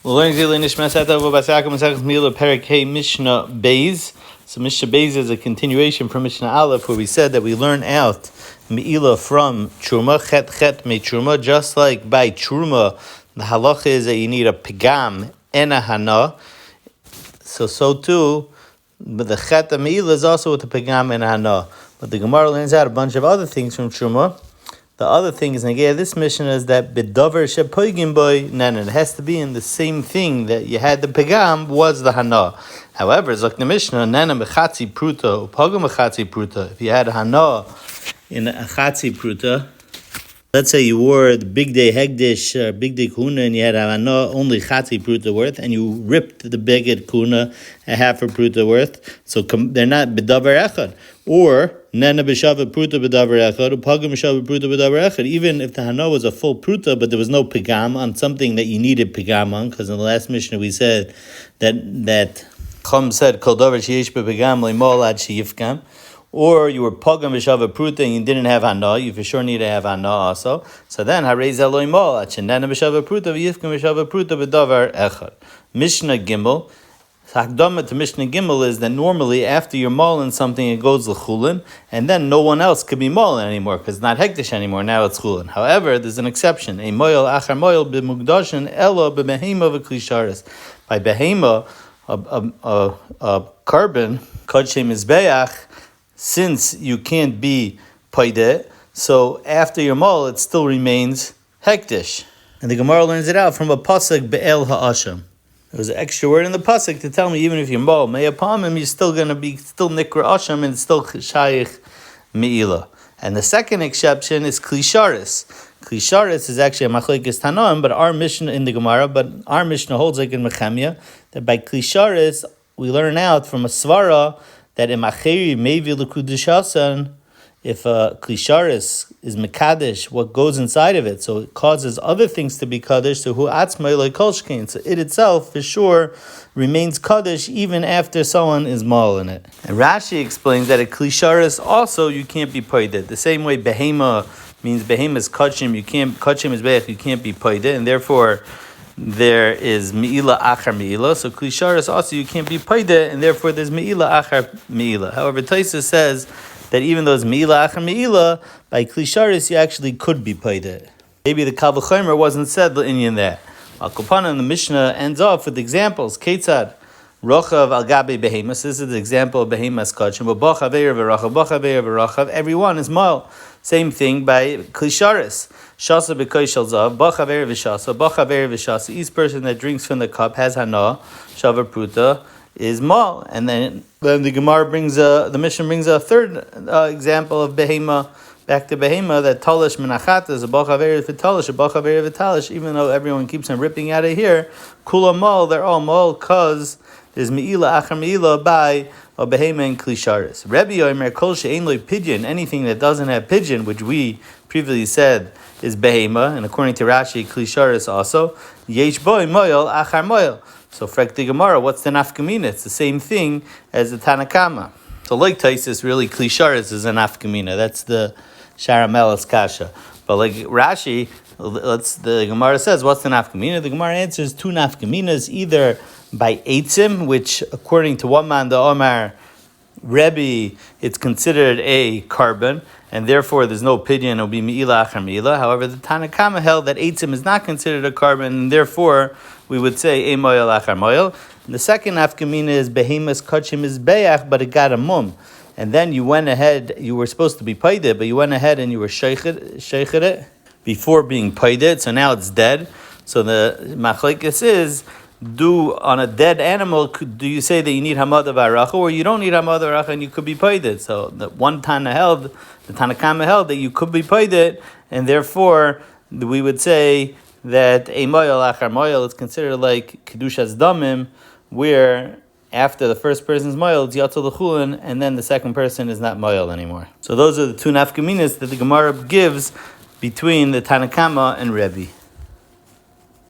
We're learning today Nishmas Etta, Ahuva, Mishnah Me'ilah, Mishnah Beis. So Mishnah Beis is a continuation from Mishnah Aleph, where we said that we learn out Me'ilah from Truma, Chet Me Truma, just like by Truma, the halacha is that you need a pigam and a hana. So too, but the Chet Me'ilah is also with the pigam and a hana. But the Gemara learns out a bunch of other things from Truma. The other thing is, again, this mission is that bedavar shepoigim boy nanan. It has to be in the same thing that you had the pegam was the hana. However, it's like the Mishnah, nana mechatzi pruta, upagam mechatzi pruta. If you had a hana in a chatzi pruta, let's say you wore the big day hegdish, big day kuna, and you had a hana only chatzi pruta worth, and you ripped the beged kuna a half a pruta worth, so they're not bedavar echad. Or nana b'shava pruta b'davar echad, upagam b'shava pruta b'davar echad. Even if the hana was a full pruta, but there was no pigam on something that you needed pigam on, because in the last Mishnah we said that Chum said kol davar sheyesh b'pigam le'mol ad sheyifkam. Or you were pagam b'shava pruta and you didn't have hana, you for sure need to have hana also. So then harei zeh lo'mol ad shenana b'shava pruta v'yifkam b'shava pruta b'davar echad. Mishnah Gimel. Hakdama to Mishnah Gimel is that normally after you're mauling something, it goes l'chulin, and then no one else could be mauling anymore because it's not hektish anymore. Now it's chulin. However, there's an exception. A moil achar moil b'mugdashin elo b'behema v'klisharis. By behema, a carbon kodshe mizbeach, since you can't be paideh, so after your maul, it still remains hektish. And the Gemara learns it out from a pasuk be'el ha'asham. There was an extra word in the pasuk to tell me even if you're mol me'apamim, you're still going to be still nikra asham and still shaykh me'ilah. And the second exception is klisharis. Klisharis is actually a machlekes tanoim, but our Mishnah in the Gemara, but our Mishnah holds like in Mechemia that by klisharis we learn out from a svara that in macheri mevi l'kudushasan, if a klisharis is mekadesh, what goes inside of it, so it causes other things to be kaddish, so hu atzmai like kolshkein, so it itself for sure remains kaddish even after someone is mal in it. And Rashi explains that a klisharis also you can't be paided. The same way behema means behema is kachim, you can't kachim is beich, you can't be paided, and therefore there is Me'ilah achar Me'ilah. So klisharis also you can't be paided, and therefore there's Me'ilah achar Me'ilah. However, Taisa says that even though it's Me'ilah achar Me'ilah, by klisharis you actually could be paided. Maybe the Kal V'chomer wasn't said in there. Al Kopanim, the Mishnah ends off with examples. Ketzad rochav al gabe behemas. This is the example of behemas kachim. But bachaveir v'rachav. Everyone is mal. Same thing by klisharis. Shasa b'koy shel zav. Bachaveir v'shasa. Each person that drinks from the cup has hana. Shava pruta is mal. And then the Gemara brings the Mishnah brings a third example of behema. Back to behema, that talish menachat is a bachaver v'talish, a bachaver v'talish. Even though everyone keeps on ripping out of here, kula mal, they're all mal because there's me'ilah achar me'ilah by a behema and klisharis. Rebbe Yomer kol she'ein lo pidyon, anything that doesn't have pigeon, which we previously said is behema, and according to Rashi, klisharis also. Yesh boy moyel achar moyel. So frek the Gemara, what's the nafkamina? It's the same thing as the Tanakama. So like Taisis, really klisharis is a nafkamina. That's the Sharamelas kasha. But like Rashi, the Gemara says, what's the nafkamina? The Gemara answers two nafkaminas, either by eitzim, which according to one man, the Omar Rebbe, it's considered a carbon, and therefore there's no pidyon, it'll be Me'ilah achar Me'ilah. However, the Tanakama held that eitzim is not considered a carbon, and therefore we would say e moyel achar moyel. And the second nafkamina is behemas kachim is beach, but it got a mum. And then you went ahead, you were supposed to be paided, but you went ahead and you were sheikhed it before being paided, so now it's dead. So the machlekes is, do on a dead animal, do you say that you need hamada v'aracha, or you don't need hamada v'aracha and you could be paided? So the one Tana held, the Tanakama held that you could be paided, and therefore we would say that a moyel achar moyel is considered like kedushas damim, where after the first person's moyel, it's yatzal l'chulin, and then the second person is not moyel anymore. So those are the two nafkaminas that the Gemara gives between the Tanakama and Rebbe.